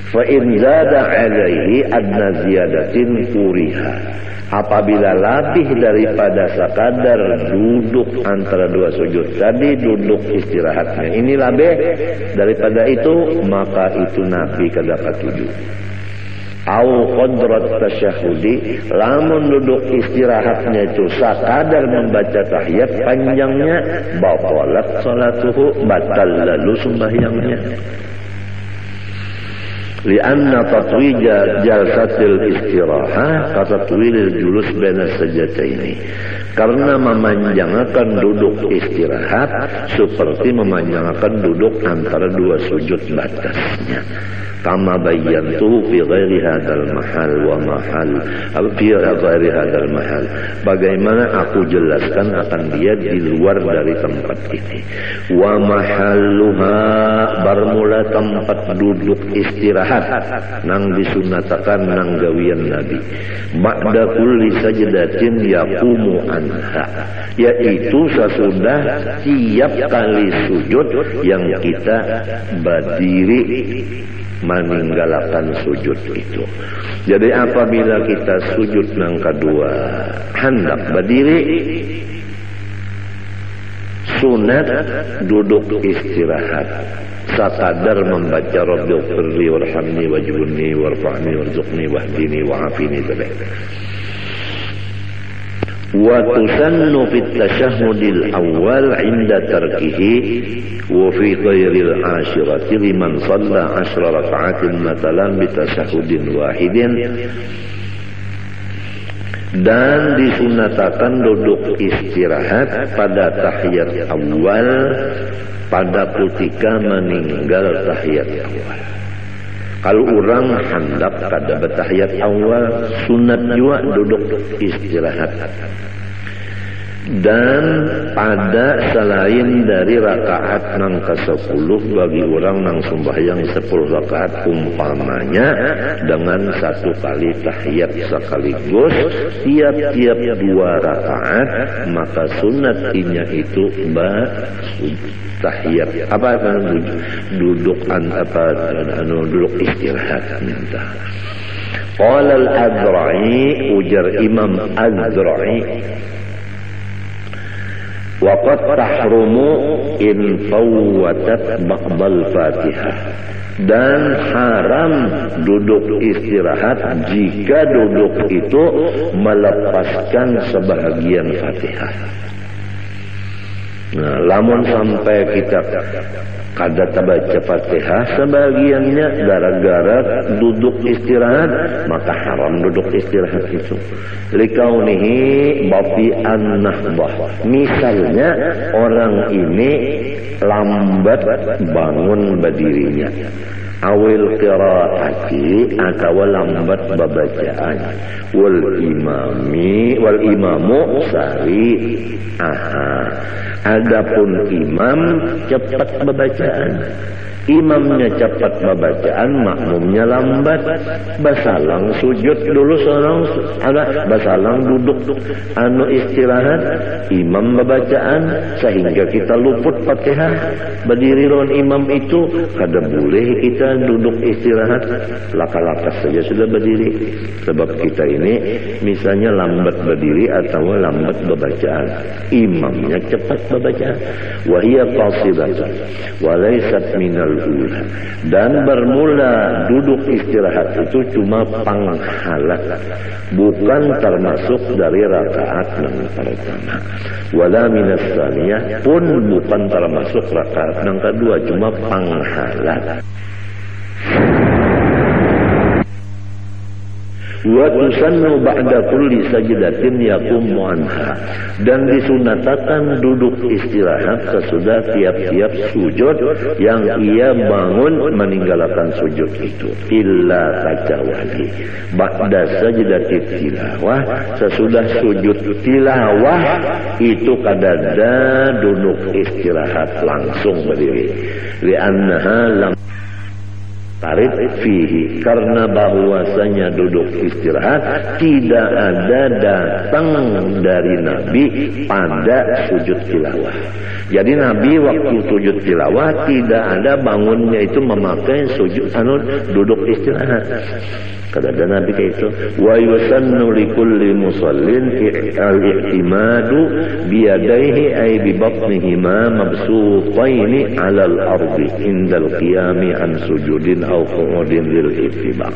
Fa in zada alaihi adna ziyadatin kuriha, apabila lebih daripada sekadar duduk antara dua sujud tadi, duduk istirahatnya ini lebih daripada itu, maka itu Nabi kadapat tujuh. Au qadrat tasyahudi, lamun duduk istirahatnya itu sekadar membaca tahiyat panjangnya, batalat salatuhu, batal lalu sembahyangnya. Lianna tatwija jalsatil istirahah katatwilil julus baina sajdataini, karena memanjangkan duduk istirahat seperti memanjangkan duduk antara dua sujud batasnya. Kama bayyantu fi ghairi hadzal mahal wa mahal fi ghairi hadzal mahal, bagaimana aku jelaskan akan dia di luar dari tempat ini. Wa mahalluha, bermula tempat duduk istirahat nang disunatakan nang gawian Nabi. Ba'da kulli sajdatin yaqumu anha, yaitu sesudah tiap kali sujud yang kita berdiri meninggalkan sujud itu. Jadi apabila kita sujud nang kedua hendak berdiri, sunat duduk istirahat sekadar membaca Rabbil firli warhamni wajburni warfa'ni warzuqni wahdini wa'afini tadi. Wa tusannu fit tasyahhudil awal 'inda tarkihi wa fi ghairil ashirati liman shalla 10 raka'atin matalan bi tasyahhudin wahidin, dan disunatakan duduk istirahat pada tahiyat awal pada ketika meninggal tahiyat awal. Kalau orang hendak kada bertahiyat awal, sunat juga duduk istirahat. Dan pada selain dari rakaat nang ke-10 bagi orang nang sembahyang 10 rakaat umpamanya dengan satu kali tahiyat sekaligus tiap-tiap 2 rakaat, maka sunatnya itu tahiyat duduk duduk istirahat. Qala al-Azra'i, ujar Imam Az-Zra'i, waqad tahrumu in fawwatat ba'dal Fatihah, dan haram duduk istirahat jika duduk itu melepaskan sebahagian Fatihah. Nah, lamun sampai kita kada baca Fatihah sebagiannya gara-gara duduk istirahat, maka haram duduk istirahat itu. Likaunihi bafi'an nahbah, misalnya orang ini lambat bangun berdirinya, awil qiraati atau lambat babacaan, wal imamu sari. Adapun imam cepat bacaan, Imamnya cepat bacaan, makmumnya lambat. Basalang sujud dulu seorang, basalang duduk istirahat, imam bacaan sehingga kita luput Fatihah. Berdiri lawan imam itu kada boleh kita duduk istirahat, lakas-lakas saja sudah berdiri. Sebab kita ini misalnya lambat berdiri atau lambat bacaan, imamnya cepat bacaan. Wa hiya qasidatun wa laysat minal ula. Dan bermula duduk istirahat itu cuma panghala, bukan termasuk dari rakaat yang pertama. Wala minas tsaniyah, pun bukan termasuk rakaat yang kedua, cuma panghala. Wa tusannu ba'da kulli sajdatin yaqumu anha, dan disunatakan duduk istirahat sesudah tiap-tiap sujud yang ia bangun meninggalkan sujud itu. Illa kecuali ba'da sajdatit tilawah, sesudah sujud tilawah itu kadada duduk istirahat langsung berdiri. Li'annaha lam tarid fihi, karena bahwasanya duduk istirahat tidak ada datang dari Nabi pada sujud tilawah. Jadi Nabi waktu sujud tilawah tidak ada bangunnya itu memakai sujud duduk istirahat. Kada ada Nabi kayak itu. Wa yusannu likulli musallin al-i'timadu biyadaihi ay bi batnihima mabsutaini 'ala al-ardi indal qiyami an sujudin aw qu'udin lil ittiba'.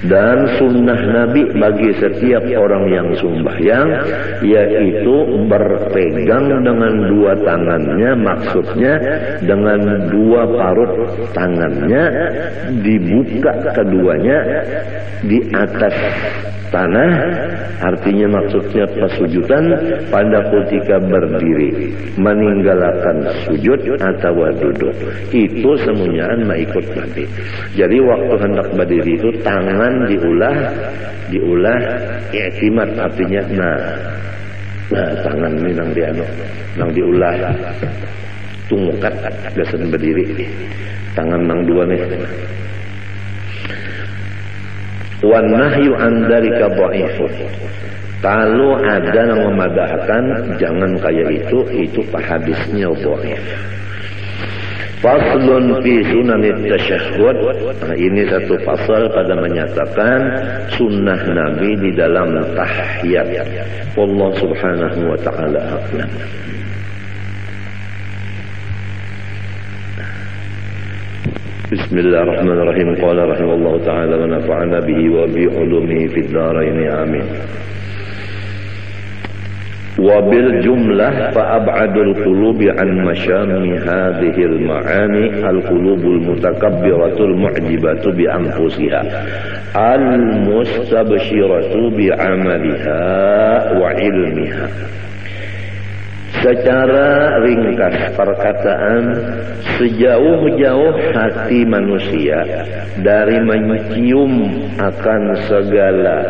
Dan sunnah Nabi bagi setiap orang yang sembahyang yaitu berpegang dengan dua tangannya, maksudnya dengan dua parut tangannya dibuka keduanya di atas tanah, artinya maksudnya pesujudan pada ketika berdiri, meninggalkan sujud atau duduk. Itu semuanya ikut Nabi. Jadi waktu hendak berdiri itu tangan diulah i'timad, artinya nah tangan ini nang diulah tungkat biasanya berdiri, tangan nang dua nih. Wan nahyu an dzalika dhaifun. Kalau ada yang memadahkan jangan kayak itu hadisnya dhaif. Faslun fi sunanit tasyahhud. Nah, ini satu pasal pada menyatakan sunnah Nabi di dalam tahiyat. Allah Subhanahu wa taala a'lam. Bismillahirrahmanirrahim. Qala rahimahullahu ta'ala wa nafa'ana bihi wa bi ulumihi fid dharain amin. Wa bil jumlah fa ab'adul qulubi an masyami hadhil ma'ani al qulubul mutakabbiratul mu'jibatu bi anfusiha al mustabshiratu bi 'amaliha wa ilmiha. Secara ringkas perkataan, sejauh-jauh hati manusia dari mencium akan segala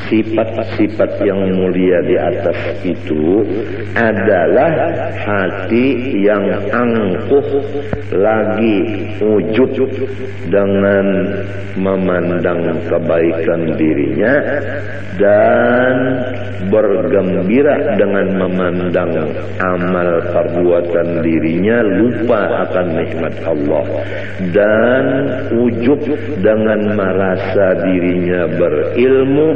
sifat-sifat yang mulia di atas itu adalah hati yang angkuh lagi ujub dengan memandang kebaikan dirinya dan bergembira dengan memandang amal perbuatan dirinya, lupa akan nikmat Allah, dan ujub dengan merasa dirinya berilmu,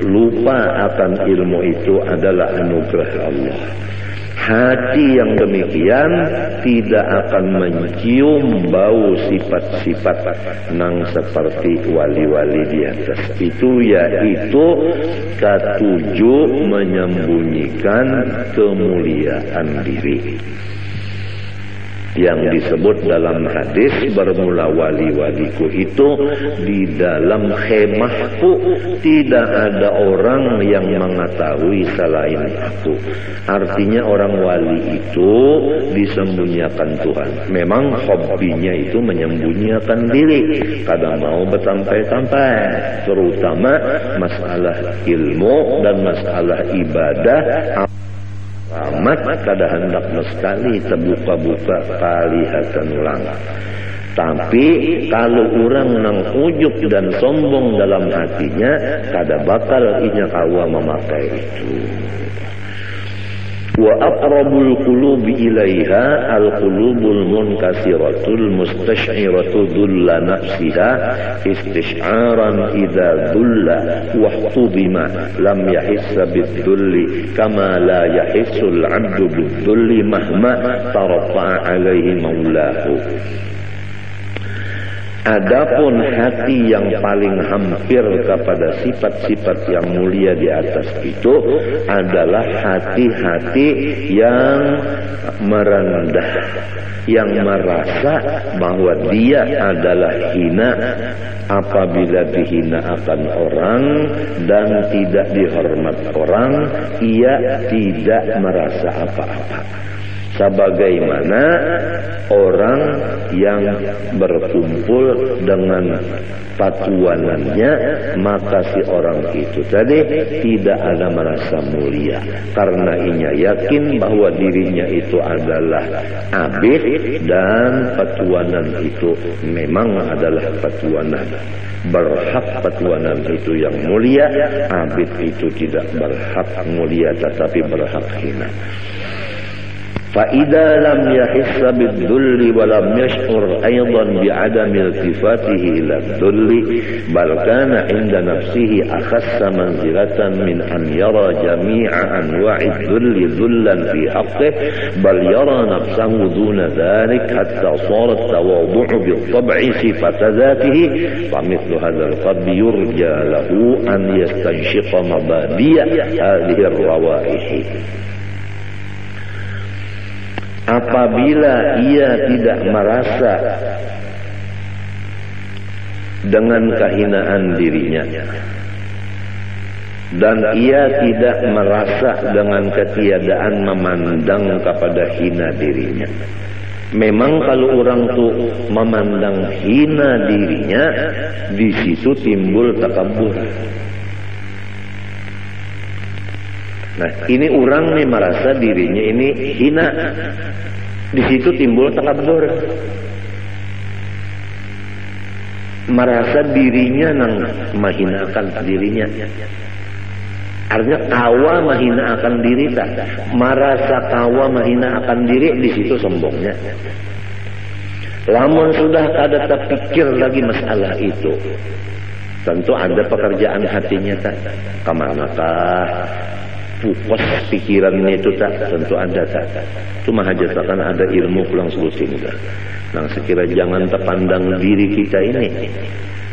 lupa akan ilmu itu adalah anugerah Allah. Hati yang demikian tidak akan mencium bau sifat-sifat nang seperti wali-wali di atas itu, yaitu ketujuh menyembunyikan kemuliaan diri yang disebut dalam hadis, bermula wali-waliku itu di dalam khemahku tidak ada orang yang mengetahui selain aku. Artinya orang wali itu disembunyikan Tuhan. Memang hobinya itu menyembunyikan diri, kadang mau bersampai-sampai, terutama masalah ilmu dan masalah ibadah. Amat kada hendak sekali terbuka-buka kelihatan ulang. Tapi kalau orang nang ujuk dan sombong dalam hatinya, kada bakal inya kawa memakai itu. Wa aqrabul qulubi ilaiha al-qulubul munkasiratul mustash'iratu dhulla nafsiha istish'aran idza dhulla wa hubima lam yahissa bidhulli kama la yahissul 'abdu bidhulli mahma tarafa'a alaihi maulahu. Adapun hati yang paling hampir kepada sifat-sifat yang mulia di atas itu adalah hati-hati yang merendah, yang merasa bahwa dia adalah hina apabila dihina akan orang dan tidak dihormat orang, ia tidak merasa apa-apa. Sebagaimana orang yang berkumpul dengan patuanannya, maka si orang itu tadi tidak ada merasa mulia, karena inya yakin bahwa dirinya itu adalah abid dan patuanan itu memang adalah patuanan berhak. Patuanan itu yang mulia, abid itu tidak berhak mulia tetapi berhak hina. فإذا لم يحس بالذل ولم يشعر أيضا بعدم التفاته إلى الذل بل كان عند نفسه أخس منزلة من أن يرى جميع أنواع الذل ذلا في حقه بل يرى نفسه دون ذلك حتى صار التواضع بالطبع صفة ذاته فمثل هذا القلب يرجى له أن يستنشق مبادئ هذه الروائح. Apabila ia tidak merasa dengan kehinaan dirinya dan ia tidak merasa dengan ketiadaan memandang kepada hina dirinya. Memang kalau orang tuh memandang hina dirinya, di situ timbul takabur. Nah, ini orang nih merasa dirinya ini hina. Di situ timbul takabur. Merasa dirinya nang mahinakan dirinya. Artinya kawa mahinakan diri tak. Merasa kawa mahinakan diri, di situ sombongnya. Lamun sudah kada terpikir lagi masalah itu, tentu ada pekerjaan hatinya tak. Kemanakah pupus pikirannya itu tak, tentu ada tak. Cuma hajatakan ada ilmu pulang selusin tak. Nah, sekira jangan terpandang diri kita ini.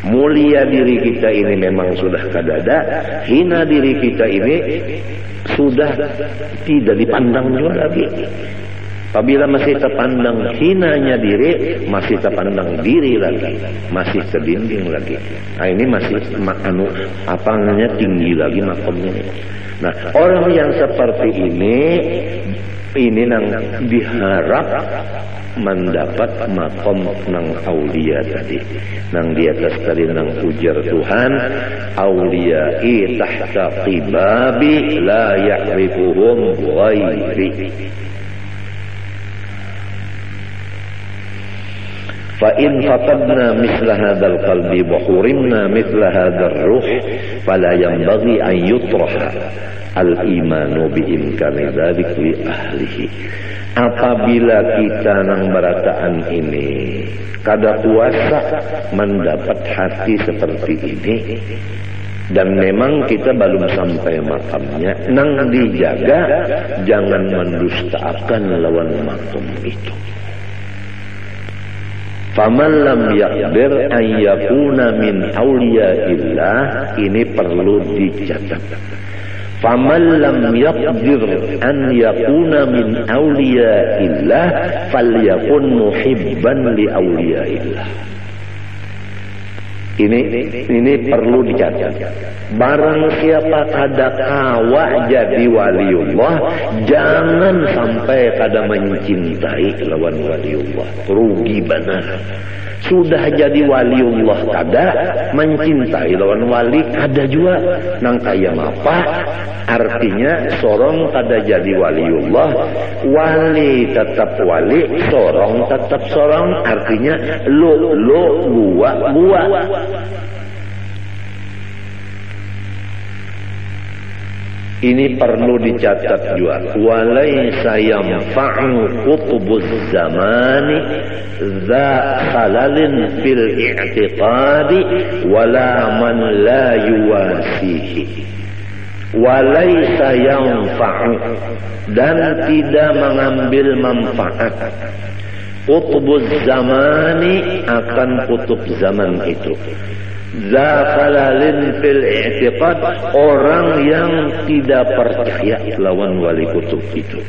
Mulia diri kita ini memang sudah kadada, hina diri kita ini sudah tidak dipandang juga lagi. Apabila masih terpandang hinanya diri, masih terpandang diri lagi, masih kedinding lagi. Nah, ini masih apa namanya tinggi lagi makamnya. Nah, orang yang seperti ini nang diharap mendapat makom nang aulia tadi, nang di atas tadi nang ujar Tuhan, auliyai tahta qibabi la ya'rifuhum ghairi. فإن فقدنا مثل هذا القلب وحرمنا مثل هذا الروح فلا ينبغي أن يطرح الإيمان بإمكان ذلك لأهله. Apabila kita nang berataan ini kada kuasa mendapat hati seperti ini, dan memang kita belum sampai makamnya, nang dijaga jangan mendustakan lawan makam itu. Faman lam yaqdir an yakuna min awliyaillah, ini perlu dicatat. Faman lam yaqdir an yakuna min awliyaillah falyakun muhibban li awliyaillah. Ini perlu dicatat. Barang siapa kada kawa jadi waliullah, jangan sampai kada mencintai lawan waliullah. Rugi benar. Sudah jadi waliullah kada, mencintai lawan wali kada juga. Nang kaya apa? Artinya sorong kada jadi waliullah, wali tetap wali, sorong tetap sorong. Artinya lo gua. Ini perlu dicatat juga. Walaysa yanfa'u qutbuz zamani za khalalin fil i'tiqadi wala man la yuwasihi. Walaysa yanfa'u, dan tidak mengambil manfaat qutbuz zamani akan kutub zaman itu. Zakhalalin fil i'tiqad, orang yang tidak percaya lawan wali kutub itu.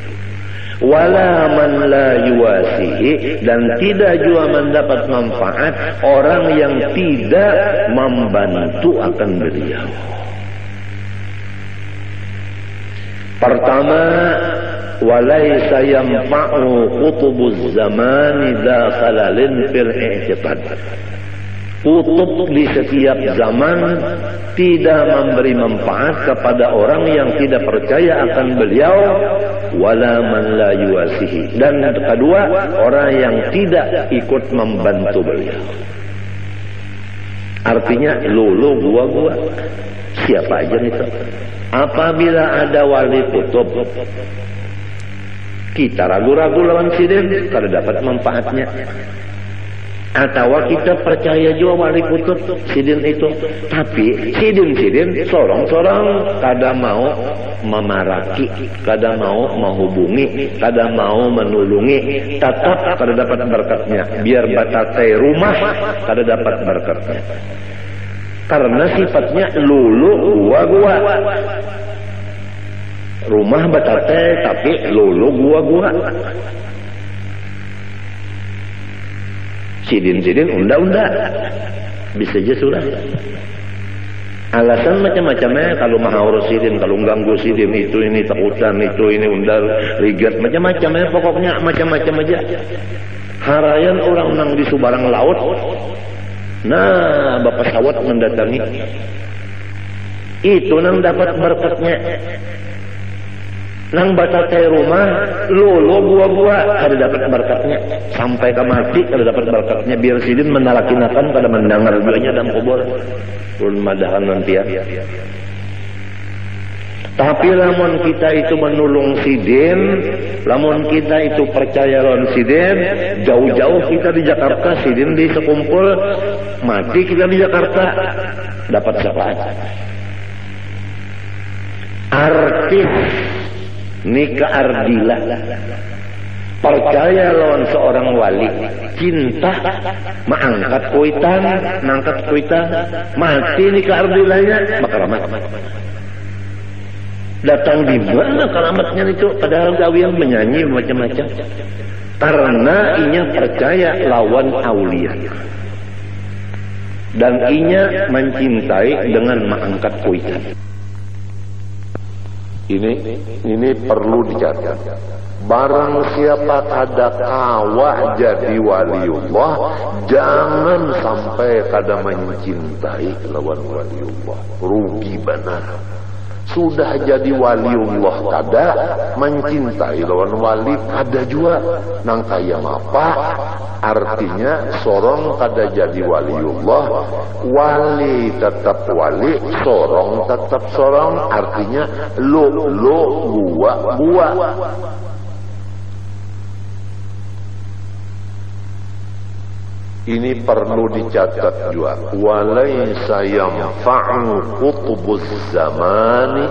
Wala man la yuwasihi, dan tidak juga mendapat manfaat orang yang tidak membantu akan beliau. Pertama, walaysa yanfa'u qutubuz zamani zakhalalin fil i'tiqad. Kutub di setiap zaman tidak memberi manfaat kepada orang yang tidak percaya akan beliau, wala man la yuwasihi, dan kedua, orang yang tidak ikut membantu beliau. Artinya lulu gua siapa aja itu. Apabila ada wali kutub kita ragu-ragu lawan sidin, kada dapat manfaatnya. Atau kita percaya juga wali kutub sidin itu, tapi sidin sorong-sorong kada mau memaraki, kada mau menghubungi, kada mau menulungi, tetap kada dapat berkatnya. Biar batatai rumah kada dapat berkatnya, karena sifatnya lulu gua. Rumah batatai tapi lulu gua. Sidin unda bisa aja surah. Alasan macam-macamnya kalau maha urus sidin, kalau ganggu sidin itu ini takutan, itu ini undar rigat, macam-macamnya, pokoknya macam-macam aja. Harayan orang nang di subarang laut, nah bapak sawat mendatangi, itu nang dapat berkatnya. Nang batatai rumah lolo gua kada dapat berkatnya, sampai ke mati kada dapat berkatnya. Biar sidin menalakinakan kada mendengar duanya dalam kubur ulun madahan nanti ya. Tapi lamun kita itu menulung sidin, lamun kita itu percaya lawan sidin, jauh-jauh kita di Jakarta, sidin di sekumpul, mati kita di Jakarta dapat syafaat. Artis nikah ardilah, percaya lawan seorang wali, cinta, mangkat kuitan, mati nikah ardilahnya, makaramat. Datang di mana keramatnya itu? Padahal gawian menyanyi macam-macam. Karena inya percaya lawan aulia, dan inya mencintai dengan mangkat kuitan. Ini perlu dicatat. Barang siapa kada kawa jadi waliullah, jangan sampai kada mencintai lawan waliullah. Rugi benar. Sudah jadi waliullah kada, mencintai lawan wali kada juga. Nang kaya apa? Artinya sorong kada jadi waliullah, wali tetap wali, sorong tetap sorong. Artinya lo gua. Ini perlu dicatat juga. Walaysa yanfa'u qutbuz zamani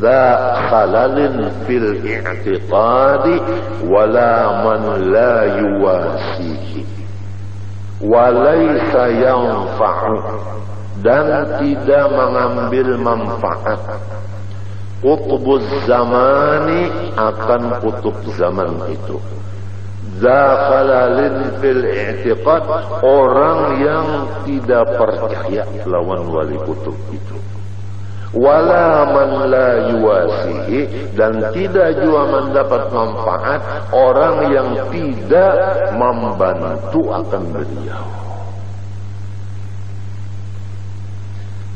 za khalalin fil i'tiqadi wala man la yuwasihi. Walaysa yanfa'u, dan tidak mengambil manfaat qutbuz zamani akan kutub zaman itu. Zakhalalin fil i'tiqad, orang yang tidak percaya lawan wali kutub itu. Wala man la yuwasihi, dan tidak juga mendapat manfaat orang yang tidak membantu akan beliau.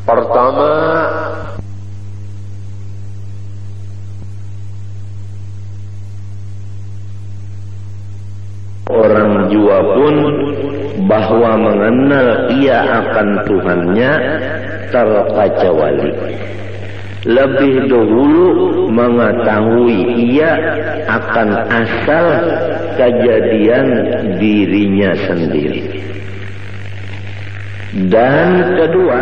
Pertama, orang jua pun bahwa mengenal ia akan Tuhannya terkaca wali. Lebih dahulu mengetahui ia akan asal kejadian dirinya sendiri. Dan kedua,